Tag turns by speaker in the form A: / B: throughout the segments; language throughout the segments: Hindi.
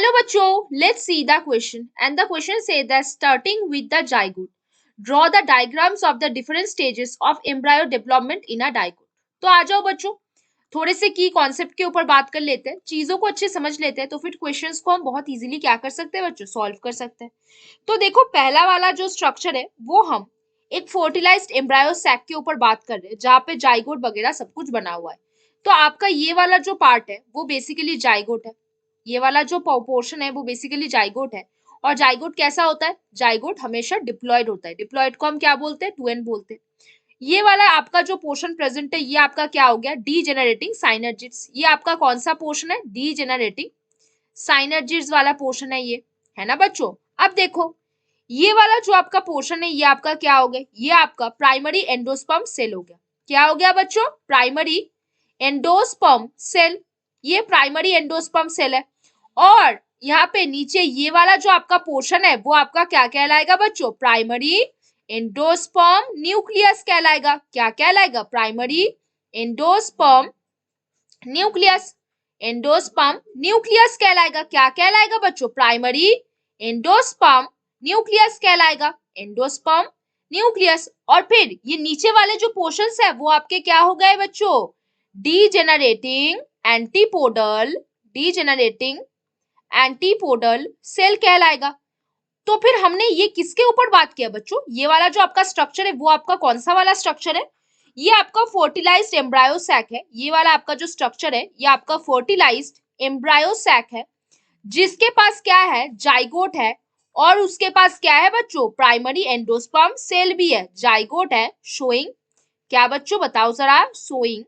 A: Hello bachcho, let's see the question. And the question says that starting with the zygote, draw the diagrams of the different stages of embryo development in a zygote. तो आ जाओ बच्चों, थोड़े से की कॉन्सेप्ट के ऊपर बात कर लेते हैं, चीजों को अच्छे समझ लेते हैं, तो फिर क्वेश्चंस को हम बहुत इजीली क्या कर सकते हैं बच्चों, सॉल्व कर सकते हैं। तो देखो पहला वाला जो स्ट्रक्चर है वो हम एक फोर्टिलाइज्ड एम्ब्रायो सैक के ऊपर बात कर रहे हैं, जहाँ पे जाइगोट वगैरह सब कुछ बना हुआ है। तो आपका ये वाला जो पार्ट है वो बेसिकली जाइगोट है, ये वाला जो पोर्शन है वो बेसिकली जाइगोट है। और जाइगोट कैसा होता है, जाइगोट हमेशा डिप्लॉयड होता है, डिप्लॉयड को हम क्या बोलते हैं, टू एन बोलते हैं। ये वाला आपका जो पोर्शन प्रेजेंट है ये आपका क्या हो गया, डीजेनरेटिंग साइनर्जिड्स। ये आपका कौन सा पोर्शन है, डीजेनरेटिंग साइनर्जिड्स वाला पोर्शन है ये, है ना बच्चों। अब देखो ये वाला जो आपका पोर्शन है ये आपका क्या हो गया, ये आपका प्राइमरी एंडोस्पर्म सेल हो गया। क्या हो गया बच्चों, प्राइमरी एंडोस्पर्म सेल। ये प्राइमरी एंडोस्पर्म सेल है। और यहाँ पे नीचे ये वाला जो आपका पोर्शन है वो आपका क्या कहलाएगा बच्चों, प्राइमरी एंडोस्पर्म न्यूक्लियस कहलाएगा। क्या कहलाएगा, primary endosperm nucleus, endosperm nucleus कहलाएगा। क्या कहलाएगा बच्चों, प्राइमरी एंडोस्पर्म न्यूक्लियस कहलाएगा, एंडोस्पर्म न्यूक्लियस। और फिर ये नीचे वाले जो पोर्शंस है वो आपके क्या हो गए बच्चों, डीजेनरेटिंग एंटीपोडल, डीजेनरेटिंग एंटीपोडल सेल कहलाएगा। तो फिर हमने ये किसके ऊपर बात किया बच्चों, ये वाला जो आपका स्ट्रक्चर है वो आपका कौन सा वाला स्ट्रक्चर है, ये आपका फोर्टिलाइज्ड एम्ब्रायो सैक है। ये वाला आपका जो स्ट्रक्चर है ये आपका फोर्टिलाइज्ड एम्ब्रायो सैक है, जिसके पास क्या है, जाइगोट है। और उसके पास क्या है बच्चों, प्राइमरी एंडोस्पर्म सेल भी है। जाइगोट है शोइंग, क्या बच्चों बताओ जरा, शोइंग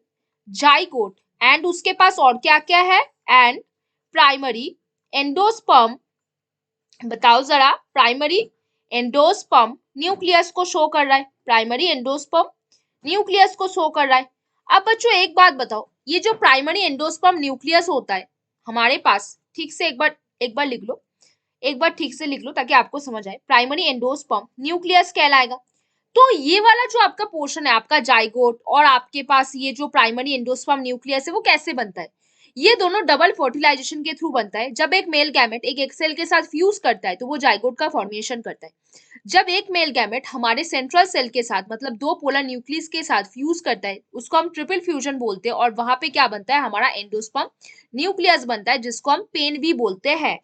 A: जाइगोट। एंड उसके पास और क्या क्या है, एंड प्राइमरी एंडोस्पर्म, बताओ जरा, प्राइमरी एंडोस्पर्म न्यूक्लियस को शो कर रहा है, प्राइमरी एंडोस्पर्म न्यूक्लियस को शो कर रहा है। अब बच्चों एक बात बताओ, ये जो प्राइमरी एंडोस्पर्म न्यूक्लियस होता है हमारे पास, ठीक से एक बार लिख लो, एक बार ठीक से लिख लो ताकि आपको समझ आए। प्राइमरी एंडोस्पर्म न्यूक्लियस कहलाएगा। तो ये वाला जो आपका पोर्शन है आपका जाइगोट और आपके पास ये जो प्राइमरी एंडोस्पर्म न्यूक्लियस है वो कैसे बनता है, ये दोनों डबल फर्टिलाइजेशन के थ्रू बनता है। जब एक मेल गैमेट एक एग सेल के साथ फ्यूज करता है तो वो जाइगोट का फॉर्मेशन करता है। जब एक मेल गैमेट हमारे सेंट्रल सेल के साथ मतलब दो पोलर न्यूक्लियस के साथ फ्यूज करता है उसको हम ट्रिपल फ्यूजन बोलते हैं, और वहां पे क्या बनता है, हमारा एंडोस्पर्म न्यूक्लियस बनता है, जिसको हम पेन भी बोलते हैं।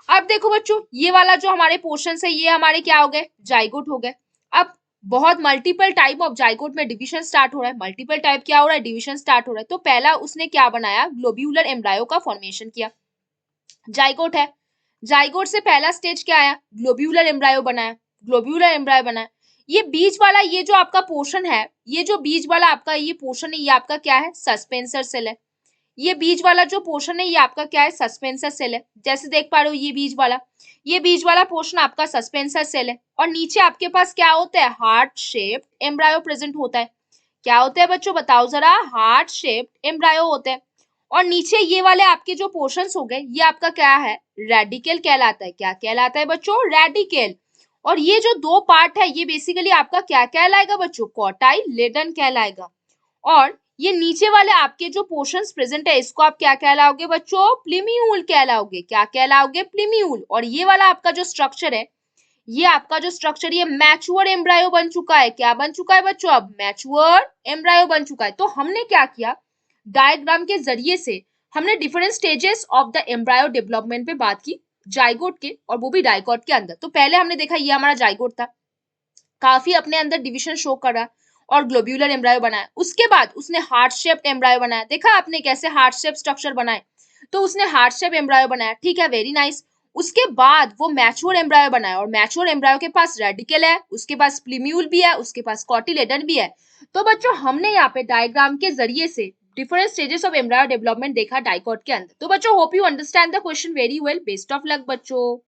A: अब देखो बच्चों ये वाला जो हमारे पोर्शन है ये हमारे क्या हो गए, जाइगोट हो गए। अब बहुत मल्टीपल टाइप ऑफ जाइगोट में डिवीजन स्टार्ट हो रहा है, मल्टीपल टाइप क्या हो रहा है, डिवीजन स्टार्ट हो रहा है। तो पहला उसने क्या बनाया, ग्लोब्यूलर एम्ब्रायो का फॉर्मेशन किया। जाइगोट है, जाइगोट से पहला स्टेज क्या आया, ग्लोब्यूलर एम्ब्रायो बनाया, ग्लोब्यूलर एम्ब्रायो बनाया। ये बीच वाला ये जो आपका पोर्शन है, ये जो बीच वाला आपका ये पोर्शन है ये आपका क्या है, सस्पेंसर सेल है। ये बीच वाला जो पोर्शन है ये आपका क्या है, सस्पेंसर सेल है। जैसे देख पा रहे हो ये बीच वाला पोर्शन आपका सस्पेंसर सेल है। और नीचे आपके पास क्या होता है, हार्ट शेप्ड एम्ब्रायो प्रेजेंट होता है। क्या होता है बच्चों बताओ जरा, हार्ट शेप्ड एम्ब्रायो होते हैं। और नीचे ये वाले आपके जो पोर्शंस हो गए ये आपका क्या है, रेडिकल कहलाता है। क्या कहलाता है बच्चों, रेडिकल। और ये जो दो पार्ट है ये बेसिकली आपका क्या कहलाएगा बच्चों, कॉटाइलेडन कहलाएगा। और ये नीचे वाले आपके जो पोर्शंस प्रेजेंट है इसको आप क्या कहलाओगे बच्चों, प्लीम्यूल कहलाओगे। क्या कहलाओगे, प्लीम्यूल। और ये वाला आपका जो स्ट्रक्चर है ये आपका जो स्ट्रक्चर ये मैच्योर एम्ब्रायो बन चुका है। क्या बन चुका है बच्चों, अब मैच्योर एम्ब्रायो बन चुका है। तो हमने क्या किया, डायग्राम के जरिए से हमने different stages of the embryo development पे बात की, जाइगोट के और वो भी डाइकोट के अंदर। तो पहले हमने देखा ये हमारा जाइगोट था, काफी अपने अंदर डिविजन शो कर रहा और ग्लोब्यूलर एम्ब्रायो बनाया। उसके बाद उसने हार्ट शेप्ड एम्ब्रायो बनाया, देखा आपने कैसे हार्ट शेप स्ट्रक्चर बनाए, तो उसने हार्ट शेप एम्ब्रायो बनाया, ठीक है, वेरी नाइस। उसके बाद वो मैच्योर एम्ब्रायो बनाया, और मैच्योर एम्ब्रायो के पास रेडिकल है, उसके पास प्लीम्यूल भी है, उसके पास कॉटिलेडन भी है। तो बच्चों हमने यहाँ पे डायग्राम के जरिए से different stages of embryo development देखा डाइकोट के अंदर। तो बच्चों hope you understand the question very well, best of luck बच्चों।